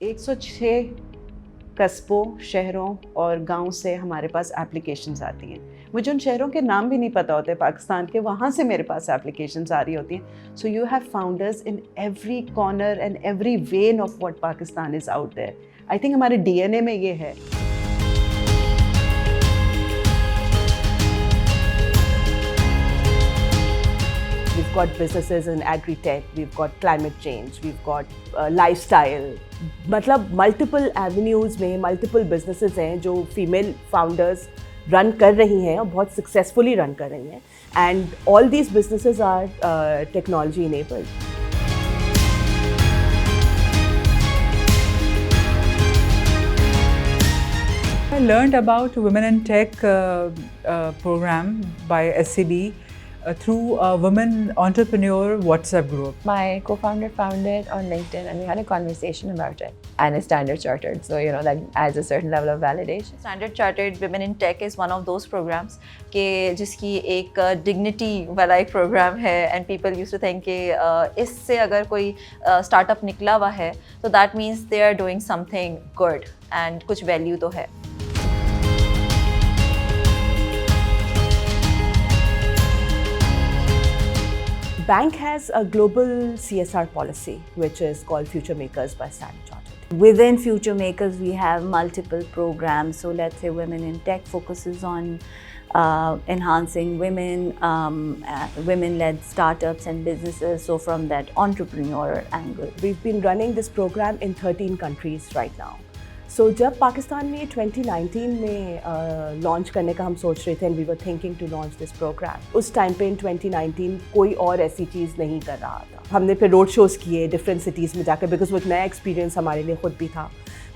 106 कस्बों, शहरों और गांव से हमारे पास एप्लीकेशंस आती हैं। मुझे उन शहरों के नाम भी नहीं पता होते पाकिस्तान के, वहाँ से मेरे पास एप्लीकेशंस आ रही होती हैं। So you have founders in every corner and every one of what Pakistan is out there. I think हमारे डीएनए में ये है। We've got businesses in agri-tech, we've got climate change, we've got lifestyle. मतलब multiple avenues में multiple businesses हैं जो female founders run कर रही हैं और बहुत successfully run कर रही हैं. And all these businesses are technology enabled. I learned about Women in Tech program by SCB through a women entrepreneur WhatsApp group. My co-founder found it on LinkedIn and we had a conversation about it. And it's Standard Chartered, so that adds a certain level of validation. Standard Chartered Women in Tech is one of those programs के जिसकी एक dignity वाला एक program है and people used to think कि इससे अगर कोई startup निकला हुआ है तो that means they are doing something good and कुछ value तो है. Bank has a global CSR policy, which is called Future Makers by Standard Chartered. Within Future Makers, we have multiple programs. So let's say Women in Tech focuses on enhancing women-led startups and businesses. So from that entrepreneur angle. We've been running this program in 13 countries right now. So जब पाकिस्तान में 2019 में launch करने का हम सोच रहे थे and we were thinking to launch this program, उस टाइम पे in 2019 कोई और ऐसी चीज़ नहीं कर रहा था. हमने फिर रोड शोज़ किए डिफरेंट सिटीज़ में जाकर, बिकॉज वो एक नया एक्सपीरियंस हमारे लिए खुद भी था.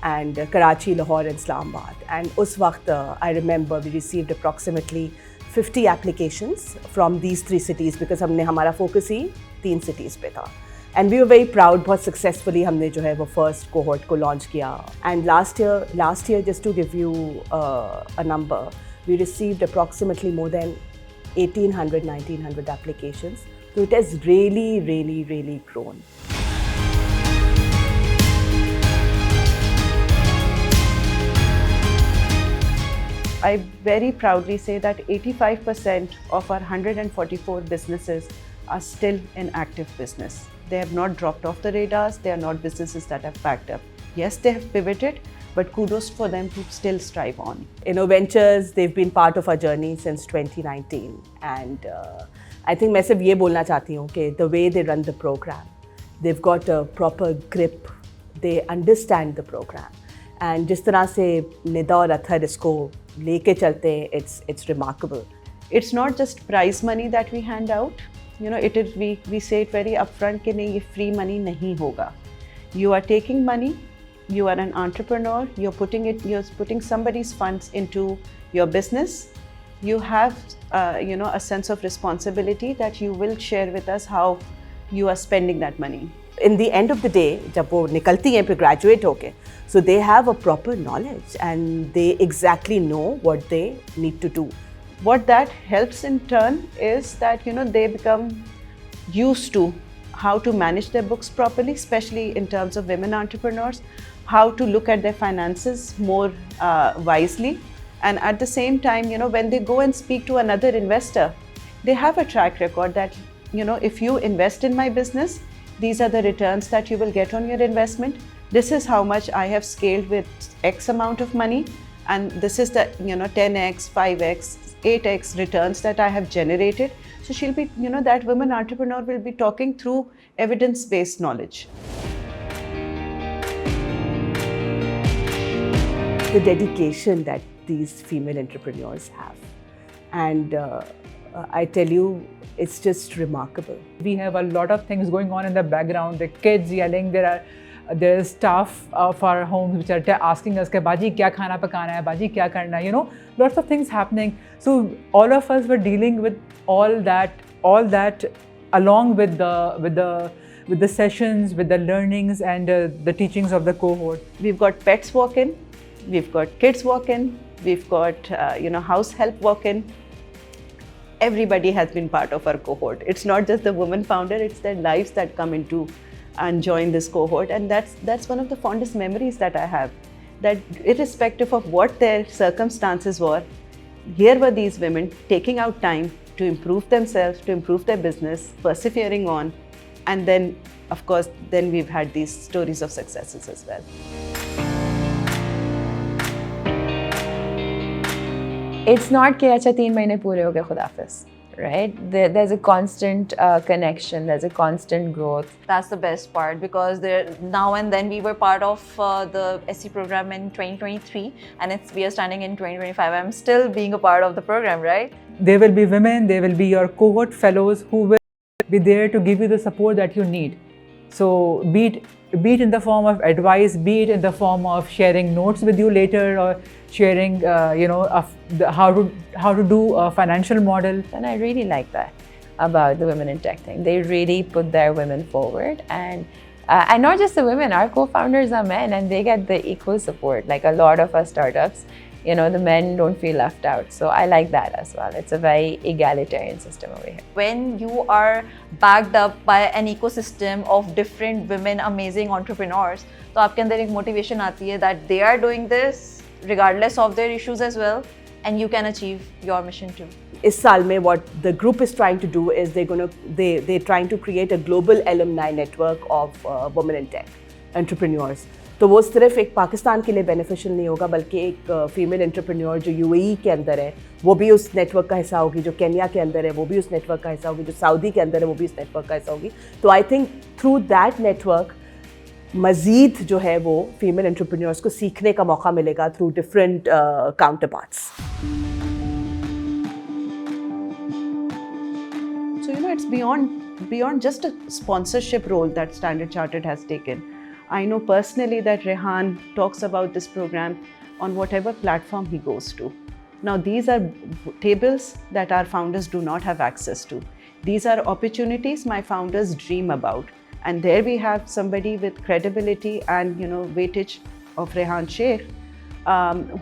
And Karachi, Lahore and Islamabad. And उस वक्त I remember we received approximately 50 applications from these 3 cities because हमने हमारा फोकस ही 3 cities पे था. And we were very proud, बहुत सक्सेसफुली हमने जो है वो फर्स्ट कोहॉर्ट को लॉन्च किया. And last year just to give you a number, we received approximately more than 1800-1900 applications. So it has really grown. I very proudly say that 85% of our 144 businesses are still in active business. They have not dropped off the radars. They are not businesses that have packed up. Yes, they have pivoted, but kudos for them to still strive on. InnoVentures, they've been part of our journey since 2019. And I think मैं सिर्फ ये बोलना चाहती हूँ कि the way they run the program, they've got a proper grip. They understand the program. And जिस तरह से निदा और अथर इसको लेके चलते हैं, it's remarkable. It's not just prize money that we hand out. It is we say it very upfront कि नहीं, ये free money नहीं होगा. You are taking money. You are an entrepreneur. You're putting somebody's funds into your business. You have a sense of responsibility that you will share with us how you are spending that money. In the end of the day, जब वो निकलती हैं फिर graduate होके, so they have a proper knowledge and they exactly know what they need to do. What that helps in turn is that they become used to how to manage their books properly, especially in terms of women entrepreneurs, how to look at their finances more wisely. And at the same time, when they go and speak to another investor, they have a track record that, if you invest in my business, these are the returns that you will get on your investment. This is how much I have scaled with X amount of money. And this is the 10x, 5x, 8x returns that I have generated. So she'll be, that women entrepreneur will be talking through evidence-based knowledge. The dedication that these female entrepreneurs have. And I tell you, it's just remarkable. We have a lot of things going on in the background. The kids yelling, there is staff of our homes which are asking us, Baji, kya khana pakana hai? Baji, kya karna hai? Lots of things happening. So all of us were dealing with all that along with the sessions, with the learnings and the teachings of the cohort. We've got pets walk in, we've got kids walk in, we've got house help walk in. Everybody has been part of our cohort. It's not just the woman founder, it's their lives that come into and join this cohort. And that's one of the fondest memories that I have, that irrespective of what their circumstances were, here were these women taking out time to improve themselves, to improve their business, persevering on. And then, of course, then we've had these stories of successes as well. It's not कि अच्छा 3 महीने पूरे हो गए खुदाफिज, right? There's a constant connection, there's a constant growth. That's the best part, because there now and then we were part of the SC program in 2023, and we are standing in 2025. I'm still being a part of the program, right? There will be women, there will be your cohort fellows who will be there to give you the support that you need. So be it in the form of advice, be it in the form of sharing notes with you later, or sharing how to do a financial model. And I really like that about the Women in Tech thing. They really put their women forward, and not just the women, our co-founders are men, and they get the equal support. Like a lot of our startups, the men don't feel left out. So I like that as well. It's a very egalitarian system over here. When you are backed up by an ecosystem of different women, amazing entrepreneurs, तो आपके अंदर एक motivation आती है that they are doing this regardless of their issues as well, and you can achieve your mission too. इस साल में what the group is trying to do is they're trying to create a global alumni network of women in tech entrepreneurs. तो वो सिर्फ एक पाकिस्तान के लिए beneficial नहीं होगा, बल्कि एक फीमेल एंटरप्रेन्योर जो यूएई के अंदर है वो भी उस नेटवर्क का हिस्सा होगी, जो केन्या के अंदर है वो भी उस नेटवर्क का हिस्सा होगी, जो सऊदी के अंदर है वो भी उस नेटवर्क का हिस्सा होगी. तो I think through that network मज़ीद जो है वो फीमेल एंटरप्रेन्योर्स को सीखने का मौका मिलेगा through different counter parts. So, it's beyond just a sponsorship role that Standard Chartered has taken. I know personally that Rehan talks about this program on whatever platform he goes to. Now, these are tables that our founders do not have access to. These are opportunities my founders dream about. And there we have somebody with credibility and, weightage of Rehan Sheikh,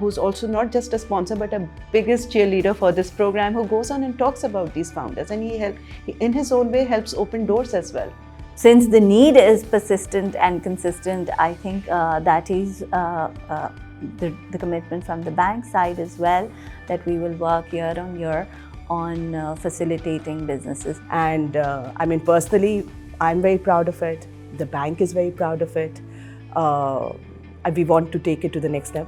who's also not just a sponsor but a biggest cheerleader for this program, who goes on and talks about these founders, and he in his own way helps open doors as well. Since the need is persistent and consistent, I think that is the commitment from the bank side as well, that we will work year on year on facilitating businesses. And personally, I'm very proud of it. The bank is very proud of it. And we want to take it to the next step.